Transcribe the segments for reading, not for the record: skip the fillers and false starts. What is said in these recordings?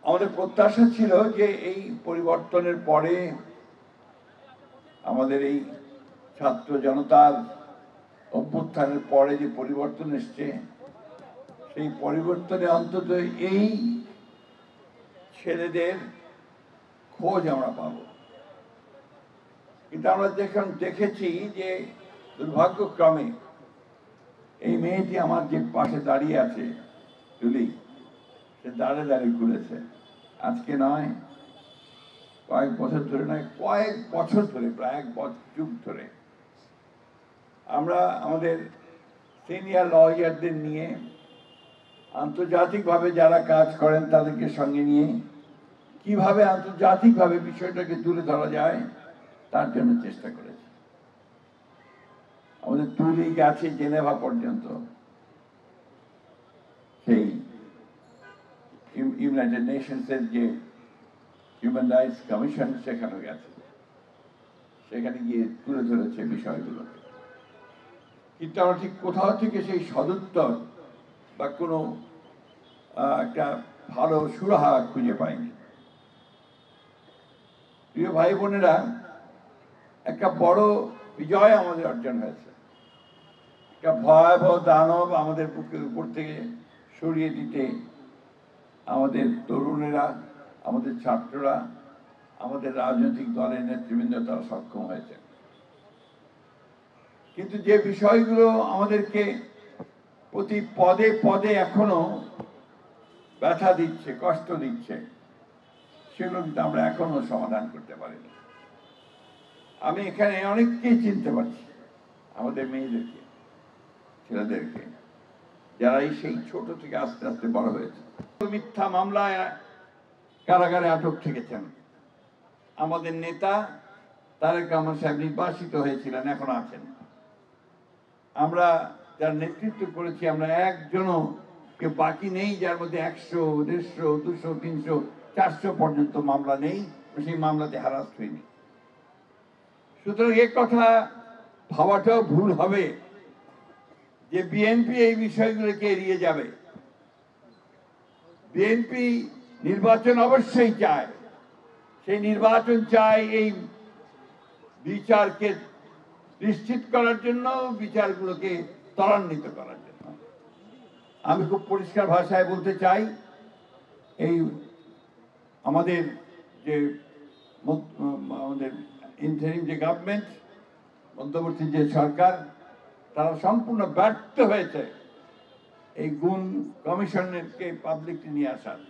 আমাদের প্রত্যাশা ছিল যে এই পরিবর্তনের পরে আমাদের এই ছাত্র জনতার অভ্যুত্থানের পরে যে পরিবর্তন এসছে সেই পরিবর্তনে অন্তত এই ছেলেদের খোঁজ আমরা পাব। কিন্তু আমরা দেখেছি যে দুর্ভাগ্যক্রমে এই মেয়েটি আমার যে পাশে দাঁড়িয়ে আছে জুলি, সে দাঁড়িয়ে দাঁড়িয়ে ঘুরেছে। আজকে নয়, কয়েক বছর ধরে নয়, কয়েক বছর ধরে, প্রায় এক যুগ ধরে আমরা আমাদের সিনিয়র লয়ারদের নিয়ে আন্তর্জাতিকভাবে যারা কাজ করেন তাদেরকে সঙ্গে নিয়ে কিভাবে আন্তর্জাতিকভাবে বিষয়টাকে তুলে ধরা যায় তার জন্য চেষ্টা করেছি। আমাদের তুলে গেছে জেনেভা পর্যন্ত, সেই ইউনাইটেড নেশনসের যে হিউম্যান রাইটস কমিশন সেখানে গেছে, সেখানে গিয়ে তুলে ধরেছে বিষয়গুলোকে। কিন্তু আমরা ঠিক কোথাও থেকে সেই সদুত্তর বা কোনো একটা ভালো সুরাহা খুঁজে পাইনি। প্রিয় ভাই বোনেরা, একটা বড় বিজয় আমাদের অর্জন হয়েছে। একটা ভয়াবহ দানব আমাদের বুকের উপর থেকে সরিয়ে দিতে আমাদের তরুণেরা, আমাদের ছাত্ররা, আমাদের রাজনৈতিক দলের নেতৃবৃন্দ তারা সক্ষম হয়েছে। কিন্তু যে বিষয়গুলো আমাদেরকে প্রতি পদে পদে এখনো ব্যথা দিচ্ছে, কষ্ট দিচ্ছে, সেগুলো কিন্তু আমরা এখনো সমাধান করতে পারিনি। আমি এখানে অনেককেই চিনতে পারছি, আমাদের মেয়েদেরকে, ছেলেদেরকে, যারা সেই ছোট থেকে আস্তে আস্তে বড় হয়েছে। মিথ্যা মামলায় কারাগারে আটক থেকেছেন। আমাদের নেতা তারেক রহমান সাহেব নির্বাসিত হয়েছিলেন, এখন আছেন। আমরা যার নেতৃত্ব করেছি, আমরা একজনও কেউ বাকি নেই যার মধ্যে 100, 150, 200, 300, 400 পর্যন্ত মামলা নেই, সেই মামলাতে হারাস্ট হয়নি। সুতরাং এ কথা ভাবাটাও ভুল হবে যে বিএনপি এই বিষয়গুলোকে এড়িয়ে যাবে। বিএনপি নির্বাচন অবশ্যই চায়, সেই নির্বাচন চায় এই বিচারকে নিশ্চিত করার জন্য, বিচারগুলোকে ত্বরান্বিত করার জন্য। আমি খুব পরিষ্কার ভাষায় বলতে চাই, এই আমাদের যে ইন্টারিম যে গভর্নমেন্ট, মধ্যবর্তী যে সরকার, তারা সম্পূর্ণ ব্যর্থ হয়েছে এই গুণ কমিশনকে পাবলিককে নিয়ে আসার,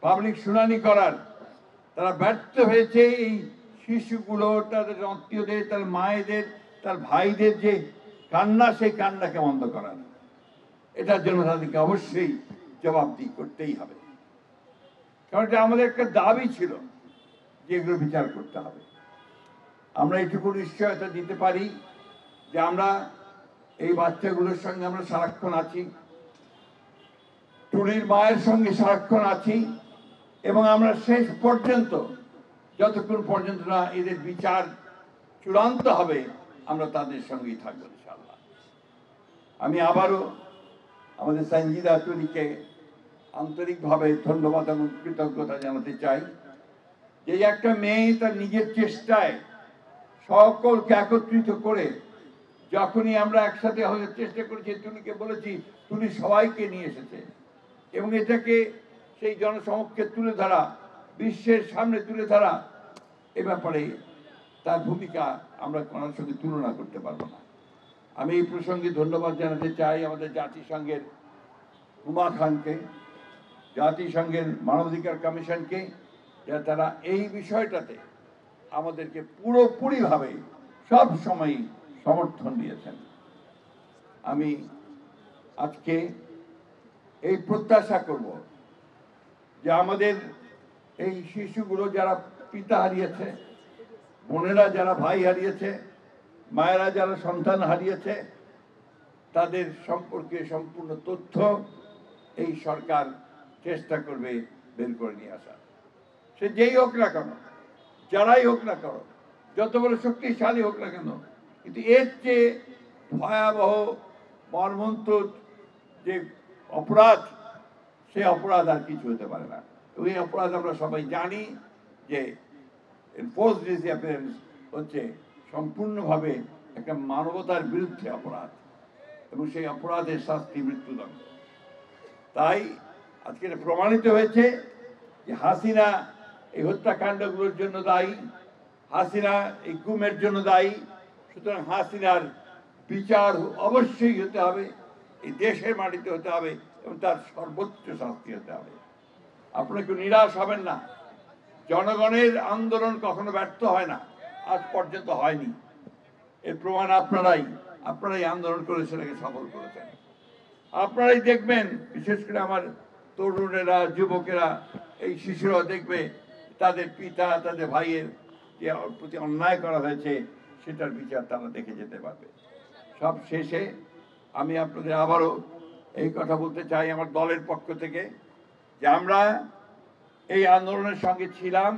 পাবলিক শুনানি করার। তারা ব্যর্থ হয়েছে এই শিশুগুলো, তাদের আত্মীয়দের, তার মায়েদের, তার ভাইদের যে কান্না, সেই কান্নাকে বন্ধ করার। এটার জন্য তাদেরকে অবশ্যই জবাবদিহি করতেই হবে, কারণ এটা আমাদের একটা দাবি ছিল যে এগুলো বিচার করতে হবে। আমরা এটুকু নিশ্চয়তা দিতে পারি যে আমরা এই বাচ্চাগুলোর সঙ্গে আমরা সারাক্ষণ আছি, টুলির মায়ের সঙ্গে সারাক্ষণ আছি, এবং আমরা শেষ পর্যন্ত, যতক্ষণ পর্যন্ত না এদের বিচার চূড়ান্ত হবে, আমরা তাদের সঙ্গেই থাকবো ইনশাআল্লাহ। আমি আবারও আমাদের সঞ্জিদা টুলিকে আন্তরিকভাবে ধন্যবাদ এবং কৃতজ্ঞতা জানাতে চাই যে একটা মেয়ে তার নিজের চেষ্টায় সকলকে একত্রিত করে, যখনই আমরা একসাথে হয়ে চেষ্টা করেছি, টুলিকে বলেছি, টুলি সবাইকে নিয়ে এসেছে এবং এটাকে সেই জনসমক্ষে তুলে ধরা, বিশ্বের সামনে তুলে ধরা, এ ব্যাপারে তার ভূমিকা আমরা কোনোর সঙ্গে তুলনা করতে পারবো না। আমি এই প্রসঙ্গে ধন্যবাদ জানাতে চাই আমাদের জাতিসংঘের হুমা খানকে, জাতিসংঘের মানবাধিকার কমিশনকে, যারা তারা এই বিষয়টাতে আমাদেরকে পুরোপুরিভাবে সব সময় সমর্থন দিয়েছেন। আমি আজকে এই প্রত্যাশা করব যে আমাদের এই শিশুগুলো যারা পিতা হারিয়েছে, বোনেরা যারা ভাই হারিয়েছে, মায়েরা যারা সন্তান হারিয়েছে, তাদের সম্পর্কে সম্পূর্ণ তথ্য এই সরকার চেষ্টা করবে বের করে নিয়ে আসা। সে যেই হোক না কেন, যারাই হোক না কেন, যত বড় শক্তিশালী হোক না কেন, কিন্তু এর চেয়ে ভয়াবহ মর্মন্তুদ যে অপরাধ, সে অপরাধ আর কিছু হতে পারে না। ওই অপরাধ আমরা সবাই জানি যে ফোর্স ডিসঅ্যাপিয়ারেন্স হচ্ছে সম্পূর্ণভাবে একটা মানবতার বিরুদ্ধে অপরাধ এবং সেই অপরাধের শাস্তি মৃত্যুদণ্ড। তাই আজকে এটা প্রমাণিত হয়েছে যে হাসিনা এই হত্যাকাণ্ডগুলোর জন্য দায়ী, হাসিনা এই গুমের জন্য দায়ী। সুতরাং হাসিনার বিচার অবশ্যই হতে হবে, এই দেশের মাটিতে হতে হবে এবং তার সর্বোচ্চ শাস্তি হতে হবে। আপনারা কেউ নিরাশ হবেন না। জনগণের আন্দোলন কখনো ব্যর্থ হয় না, আজ পর্যন্ত হয়নি। এর প্রমাণ আপনারাই আন্দোলন করে সেটাকে সফল করেছেন। আপনারাই দেখবেন, বিশেষ করে আমার তরুণেরা, যুবকেরা, এই শিশুরা দেখবে তাদের পিতা, তাদের ভাইয়ের যে প্রতি অন্যায় করা হয়েছে সেটার বিচার তারা দেখে যেতে পারবে। সব শেষে আমি আপনাদের আবারও এই কথা বলতে চাই আমার দলের পক্ষ থেকে যে আমরা এই আন্দোলনের সঙ্গে ছিলাম,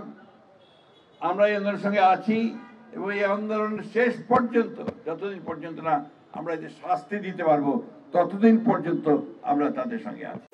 আমরা এই আন্দোলনের সঙ্গে আছি এবং এই আন্দোলনের শেষ পর্যন্ত, যতদিন পর্যন্ত না আমরা এদের শাস্তি দিতে পারবো ততদিন পর্যন্ত আমরা তাদের সঙ্গে আছি।